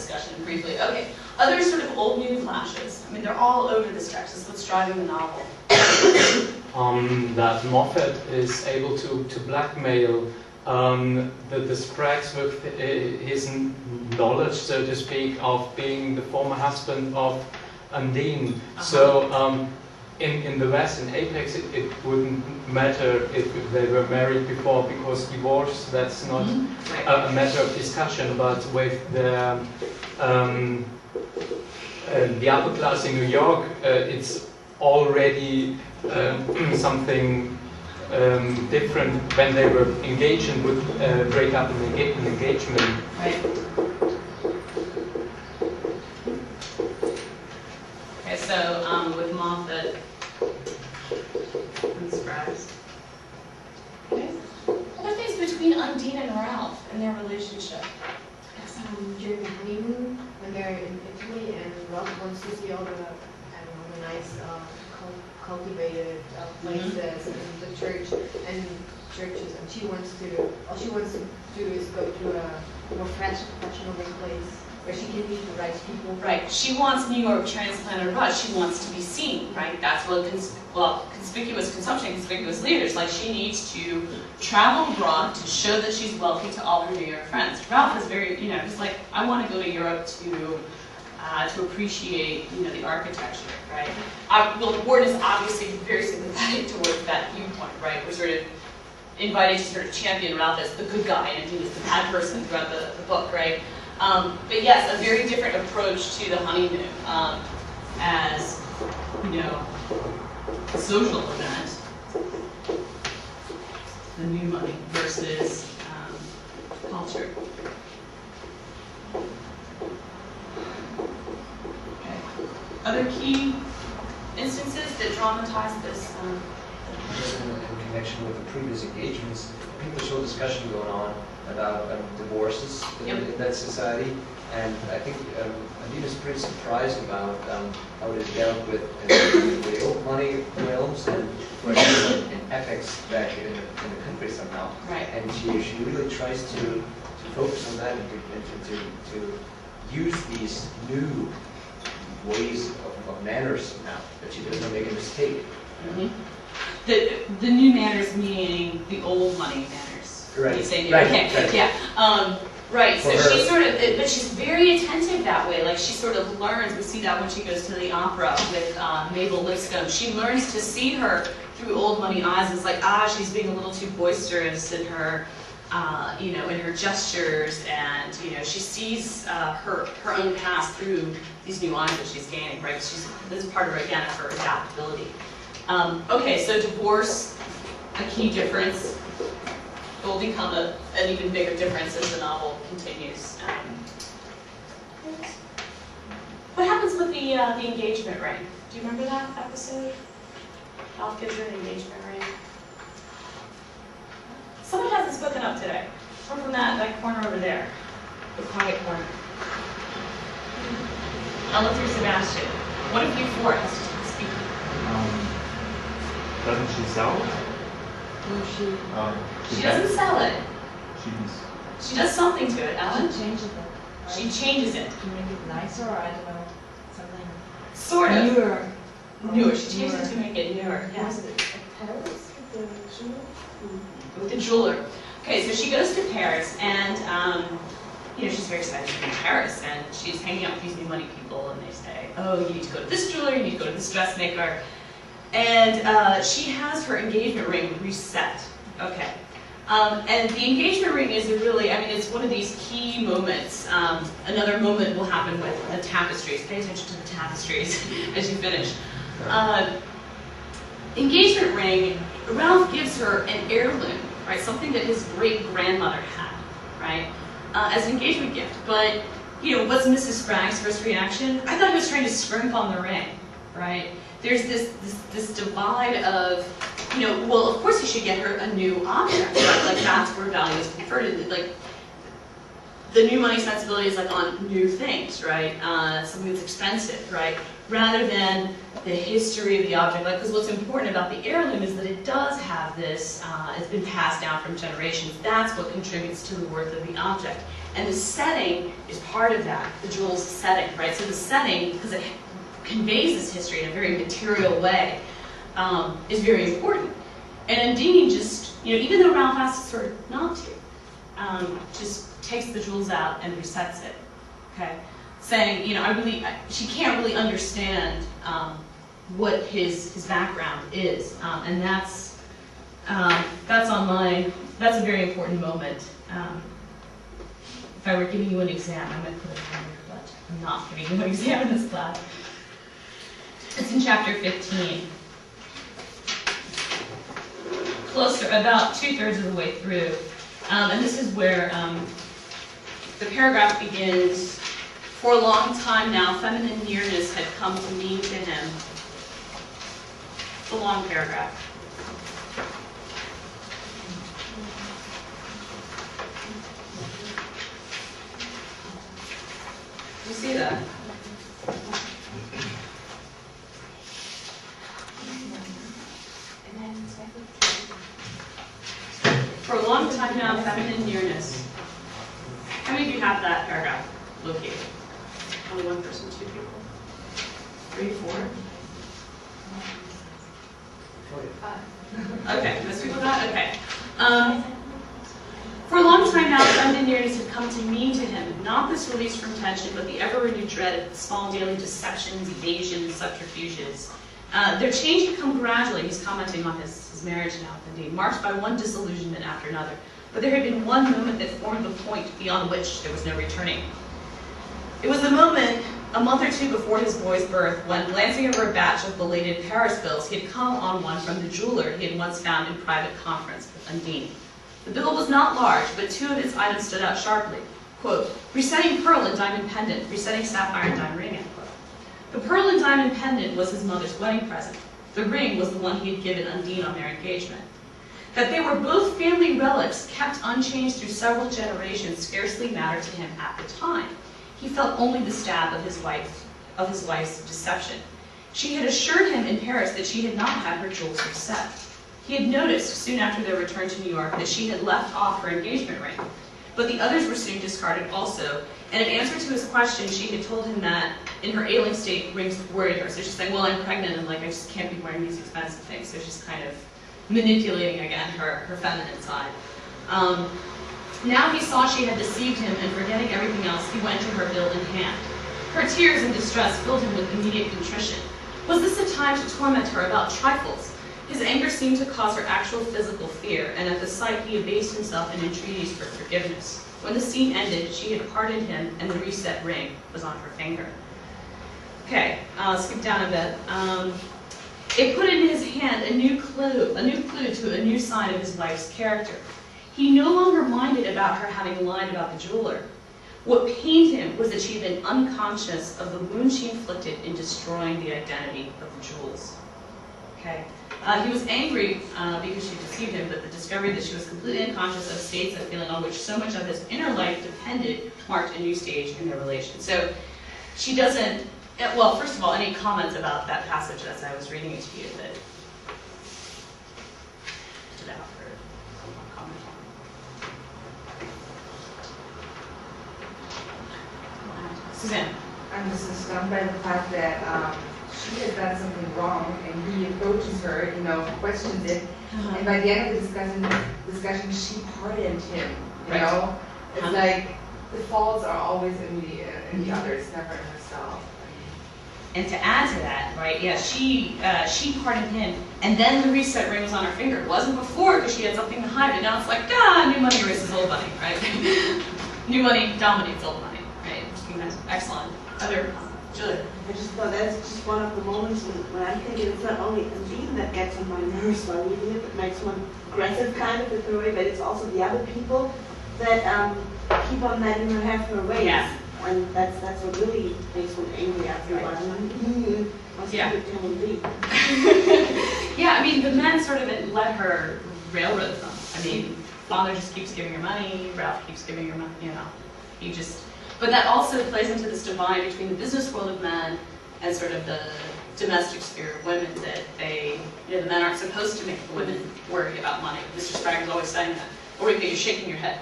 discussion briefly. Okay, other sort of old-new clashes. I mean, they're all over this text. This is what's driving the novel. That Moffat is able to blackmail the Spraggs with his knowledge, so to speak, of being the former husband of Undine. So in the West, in Apex, it wouldn't matter if they were married before, because divorce, that's not a matter of discussion. But with the upper class in New York, it's already something different when they were engaged and would break up an engagement. Right. Okay, so with Moffat and Spraggs. Okay. Other things between Undine and Ralph and their relationship. Yes, during the honeymoon, when they're in Italy and Ralph wants to see all the, I don't know, the nice cultivated places and the church and churches, and she wants to, all she wants to do is go to a more fashionable place where she can meet the right people. Right. She wants New York transplanted abroad. She wants to be seen. Right. That's what conspicuous consumption, conspicuous leaders. Like, she needs to travel abroad to show that she's wealthy to all her New York friends. Ralph is very, he's like, I want to go to Europe to appreciate, the architecture, right? Well, Wharton is obviously very sympathetic towards that viewpoint, right? We're sort of invited to sort of champion Ralph as the good guy and Undine as the bad person throughout the book, right? But yes, a very different approach to the honeymoon as, a social event, the new money versus culture. Other key instances that dramatize this? In connection with the previous engagements, I think there's a whole discussion going on about divorces in that society, and I think Undine is pretty surprised about how it is dealt with in the old money realms and, for example, in epics back in the country somehow. Right. And she really tries to focus on that and to use these new ways of manners now, that she doesn't make a mistake. Mm-hmm. The new manners meaning the old money manners. Right. You say new. Right. Okay. Right. Yeah. Right. So For she's sort of, but she's very attentive that way. Like, she sort of learns. We see that when she goes to the opera with Mabel Lipscomb. She learns to see her through old money eyes. It's like, she's being a little too boisterous in her. In her gestures, and she sees her own past through these new eyes that she's gaining. Right, this is part of her, again, of her adaptability. Okay, so divorce, a key difference, will become an even bigger difference as the novel continues. What happens with the engagement ring? Do you remember that episode? Ralph gives her an engagement ring. Someone hasn't spoken up today. Someone from that corner over there. The quiet corner. Ella through Sebastian. What if you four has to speak? Doesn't she sell it? No, She doesn't sell it. She's... She does something to it, Ellen. she changes it. Right? She changes it. To make it nicer, or I don't know, something Sort of. newer. Newer. She changes it to make it newer. Yeah. Was it Paris with the jewel? With the jeweler. Okay, so she goes to Paris, and she's very excited to be in Paris, and she's hanging out with these new money people, and they say, oh, you need to go to this jeweler, you need to go to this dressmaker, and she has her engagement ring reset. Okay, and the engagement ring is it's one of these key moments. Another moment will happen with the tapestries. Pay attention to the tapestries as you finish. Engagement ring, Ralph gives her an heirloom, right? Something that his great-grandmother had, right? As an engagement gift. But, what's Mrs. Spragg's first reaction? I thought he was trying to scrimp on the ring, right? There's this divide of, well, of course he should get her a new object, right? Like, that's where value is conferred. Like, the new money sensibility is like on new things, right? Something that's expensive, right? Rather than the history of the object. Like, because what's important about the heirloom is that it does have this, it's been passed down from generations. That's what contributes to the worth of the object. And the setting is part of that, the jewel's setting, right? So the setting, because it conveys this history in a very material way, is very important. And Undine just, even though Ralph asks her not to, just takes the jewels out and resets it, okay? Saying, she can't really understand what his background is, and that's a very important moment. If I were giving you an exam, I might put it on here, but I'm not giving you an exam in this class. It's in chapter 15. Closer, about 2/3 of the way through. And this is where the paragraph begins. For a long time now, feminine nearness had come to mean to him. It's a long paragraph. You see that? For a long time now, feminine nearness. How many of you have that paragraph located? Only one person, 2 people? 3, 4? Okay, most people got it? Okay. For a long time now, feminine nearness had come to mean to him not this release from tension, but the ever-renewed dread of small daily deceptions, evasions, subterfuges. Their change had come gradually. He's commenting on his marriage now with Undine, marked by one disillusionment after another. But there had been one moment that formed the point beyond which there was no returning. It was the moment, a month or 2 before his boy's birth, when, glancing over a batch of belated Paris bills, he had come on one from the jeweler he had once found in private conference with Undine. The bill was not large, but 2 of its items stood out sharply. Quote, resetting pearl and diamond pendant, resetting sapphire and diamond ring, end quote. The pearl and diamond pendant was his mother's wedding present. The ring was the one he had given Undine on their engagement. That they were both family relics kept unchanged through several generations scarcely mattered to him at the time. He felt only the stab of his wife's deception. She had assured him in Paris that she had not had her jewels reset. He had noticed, soon after their return to New York, that she had left off her engagement ring. But the others were soon discarded also, and in answer to his question, she had told him that in her ailing state, rings worried her. So she's saying, well, I'm pregnant, and I just can't be wearing these expensive things. So she's kind of manipulating, again, her feminine side. Now he saw she had deceived him, and forgetting everything else, he went to her bill in hand. Her tears and distress filled him with immediate contrition. Was this a time to torment her about trifles? His anger seemed to cause her actual physical fear, and at the sight he abased himself in entreaties for forgiveness. When the scene ended, she had pardoned him, and the reset ring was on her finger. Okay, I'll skip down a bit. It put in his hand a new clue to a new side of his wife's character. He no longer minded about her having lied about the jeweler. What pained him was that she had been unconscious of the wound she inflicted in destroying the identity of the jewels. Okay. He was angry because she deceived him, but the discovery that she was completely unconscious of states of feeling on which so much of his inner life depended marked a new stage in their relation. So she doesn't, well, first of all, any comments about that passage as I was reading it to you that stood out for comment on? Suzanne. I'm just stunned by the fact that she has done something wrong, and he approaches her, questions it, and by the end of the discussion, she pardoned him. You know, it's like the faults are always in the others, never in herself. And to add to that, right? Yeah, she pardoned him, and then the reset ring was on her finger. It wasn't before because she had something to hide, and now it's like, new money erases old money, right? New money dominates old money, right? Excellent. Other. Julia. I just thought that's just one of the moments when I'm thinking it's not only Undine that gets on my nerves while reading it, that makes one aggressive kind of in a way, but it's also the other people that keep on letting her have her way. Yeah. And that's what really makes one angry after a while. Yeah. Be. Yeah, I mean, the men sort of let her railroad them. I mean, father just keeps giving her money, Ralph keeps giving her money, he just. But that also plays into this divide between the business world of men and sort of the domestic sphere of women, that the men aren't supposed to make the women worry about money. Mr. Sprague's always saying that. Or you're shaking your head.